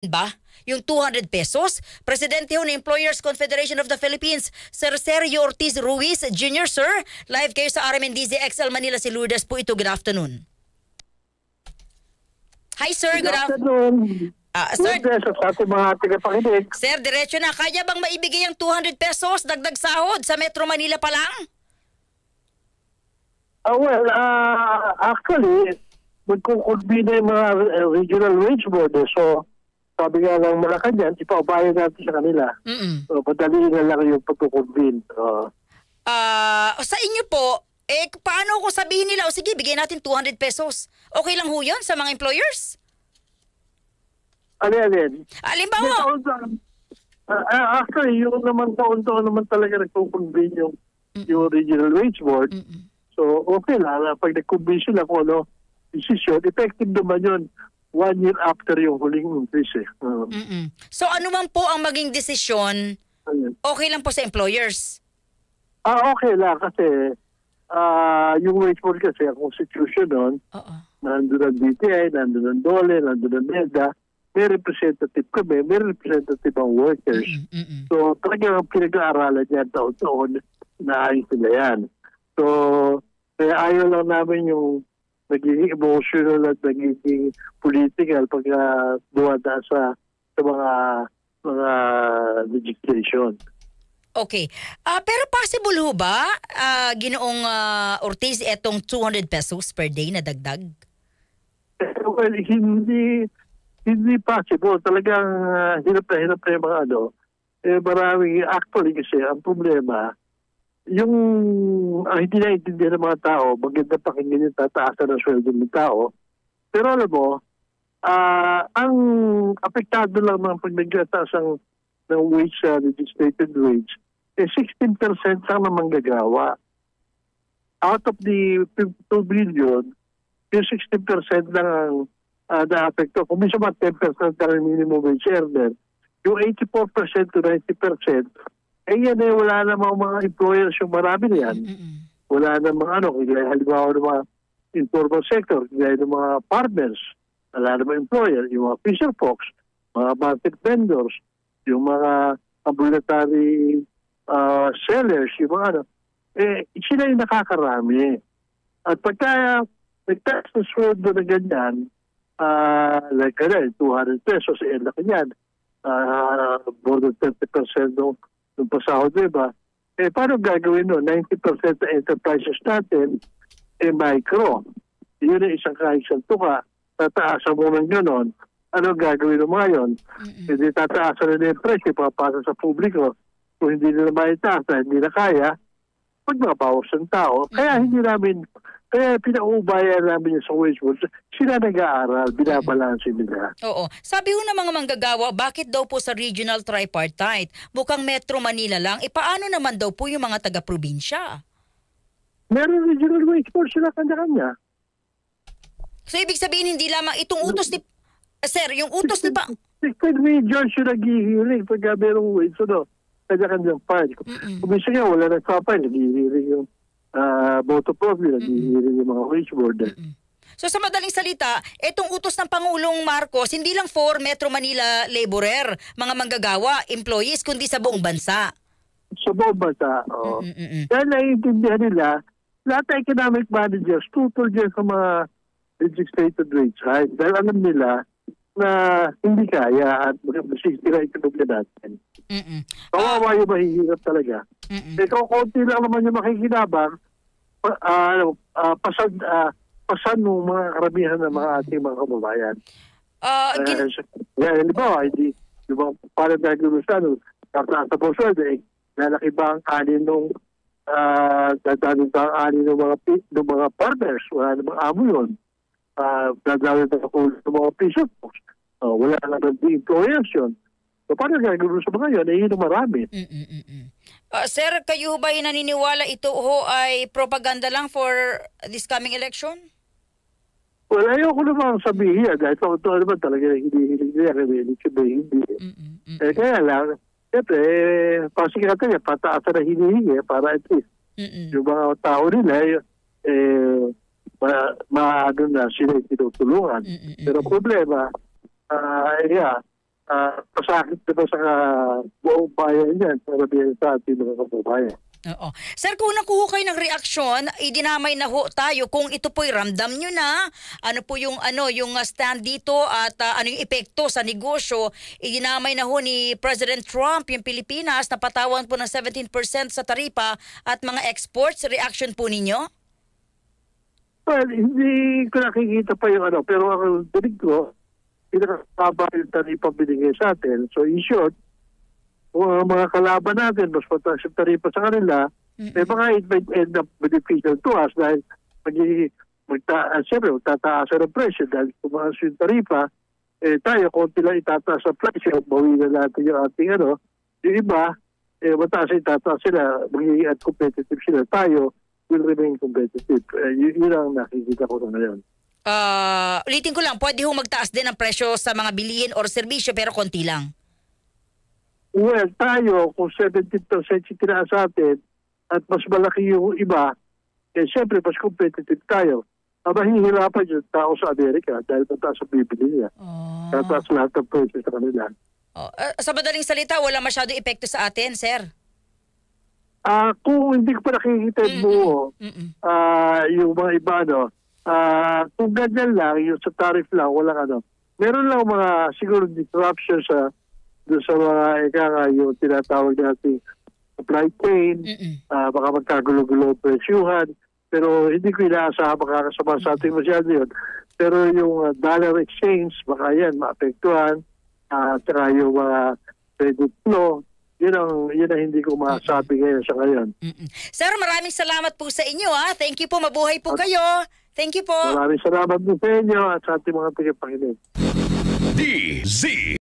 ba? Yung 200 pesos? Presidente ho ng Employers Confederation of the Philippines, Sir Sergio Ortiz Ruiz Jr., sir. Live kayo sa RMNDZ XL Manila, si Lourdes po ito. Good afternoon. Hi, sir. Good afternoon. Sir, Sa ating mga tagapakinig. sir, diretso na. Kaya bang maibigay ang 200 pesos dagdag sahod sa Metro Manila pa lang? Actually, magkukulbina yung mga regional wage board. So, sabi nga ng Malacanang, ipaubayan natin sa kanila. So, padaliin na lang yung pagkukulbin. Sa inyo po, paano kung sabihin nila, sige, bigyan natin 200 pesos. Okay lang ho yun sa mga employers? Alin? Halimbawa, Actually, yung naman taon-taon naman talaga nagkukulbin yung regional wage board. So, okay lang. Pag nagkukulbin sila kung ano, decision, effective naman yun 1 year after yung huling increase. So ano man po ang maging desisyon, okay lang po sa employers? Okay lang kasi yung wage board kasi, ang constitution nun, nandun ang DTI, nandun ang DOLE, nandun ang NEDA, may representative kami, may representative ang workers. So talagang pinag-aaralan niya taon-taon na ayos nila yan. So kaya ayaw lang namin yung nagiging emotional at nagiging political pag duwada sa mga legislation. Okay. Pero possible ho ba, Ginoong Ortiz, etong 200 pesos per day na dagdag? Well, hindi possible. Talagang hirap na yung mga ano. Maraming, actually kasi, ang problema, yung hindi naiintindihan ng mga tao, maganda pakinggan yung tataasan ng sweldo ng tao. Pero alam mo, ang apektado lang ng pag nagtataas ng wage, legislated wage, 16% lang na manggagawa. Out of the 52 billion, yung 16% lang ang na-apekto. Kung minsan mga 10% na minimum wage earner, yung 84% to 90%, yan wala namang mga employers yung marami na yan. Wala namang halimbawa ng mga informal sector, kaya ng mga partners, wala namang employer, yung mga fisher folks, mga market vendors, yung mga ambulatory sellers, yung mga sila yung nakakarami. At pagka nag-tax na sweldo na ganyan, like 200 pesos, laki yan, more than 30% ng pasahod, diba? Paano gagawin no? 90% ng enterprises natin, micro. Yun ang isang tuka. Tataasan mo ng gano'n. Ano gagawin ng mga yun? Hindi tataasan na yung presyo, papasa sa publiko. Kung hindi nila maitaas na hindi na kaya, magbabawas ng tao. Kaya kaya pinauubayan namin yung sa wage board. Sila nag-aaral, binabalansin nila. Oo. Sabi ho ng mga manggagawa, bakit daw po sa regional tripartite? Mukhang Metro Manila lang. Paano naman daw po yung mga taga-probinsya? Meron regional wage board sila kanya-kanya. So ibig sabihin hindi lamang itong utos ni... Sir, yung utos ni pa... 16 regions yung nag-hearing pagka merong wage. Kanya-kanyang file. Kung minsan nga wala nagpapile, nag-hearing yung boto probably, nag-hearing yung mga wage board. So sa madaling salita, itong utos ng Pangulong Marcos, hindi lang for Metro Manila laborer, mga manggagawa, employees, kundi sa buong bansa. Sa buong bansa, oo. Dahil naiintindihan nila, lahat ng economic managers, tutol dyan sa mga legislated wage hike. Dahil alam nila na hindi kaya at masisira yung ekonomiya natin. Kawawa yung mahihirap talaga. Kung konti lang naman yung makikinabang, pasan ng mga karamihan ng mga ating mga kababayan. Halimbawa, hindi, yung parang gagawin sa sa poswede, lalaki ba ang kanin ng dadalong ba ang kanin ng mga partners? Wala namang amo yun. Dadalong ba ang mga fisher folks? Wala naman the employers yun. So, paano gagawin sa mga yun? Yun ang marami. Sir, kayo ba naniniwala ito ay propaganda lang for this coming election? Well, ayoko naman sabihin. Dahil ito naman talaga hindi hindi. Kaya lang, siyempre, pasigatan niya, pataasan na hinihingi para at least yung mga tao nila, maano na sila tinutulungan. Pero problema, pasakit diba sa buong bayan yan, para biyan sa ating mga kababayan. Oo. Sir, kung nakuha kayo ng reaksyon, idinamay na ho tayo kung ito po'y ramdam nyo na, ano po yung stand dito at ano yung epekto sa negosyo, idinamay na ho ni President Trump yung Pilipinas na patawan po ng 17% sa taripa at mga exports. Reaction po ninyo? Well, hindi ko nakikita pa yung pero ang dinig ko, pinakababa yung taripa binigay sa atin. So in short, kung ang mga kalaban natin, mas mataas yung taripa sa kanila, baka it might end up beneficial to us dahil siyempre, magtataas ang presyo dahil tumaas yung taripa, tayo, konti lang itataas ang presyo, bawi na natin yung ating yung iba, mataas yung itataas sila, magiging competitive sila. Tayo will remain competitive. Yun ang nakikita ko na ngayon. Ulitin ko lang, pwede ho magtaas din ang presyo sa mga bilihin or serbisyo pero konti lang. Well, tayo, kung 17% yung tinaas sa atin at mas malaki yung iba, siyempre mas competitive tayo. Mahihirapan yung tao sa Amerika dahil mataas ang bibili niya. Tataas lahat ng presyo sa kanila. Sa madaling salita, wala masyado epekto sa atin, sir? Kung hindi ko pa nakikita yung buo, yung mga iba, kung ganyan lang, yung sa tariff lang, walang meron lang mga siguro disruption sa mga yung tinatawag natin supply chain, baka magkagulo-gulo presyuhan, pero hindi ko inaasahan makakasama sa ating masyado yun. Pero yung dollar exchange, baka yan maapektuhan, at saka yung mga credit flow, yun ang hindi ko masabi ngayon sa ngayon. Sir, maraming salamat po sa inyo. Thank you po, mabuhay po kayo. Thank you po. Maraming salamat po sa inyo at sa ating mga tagapakinig. DZ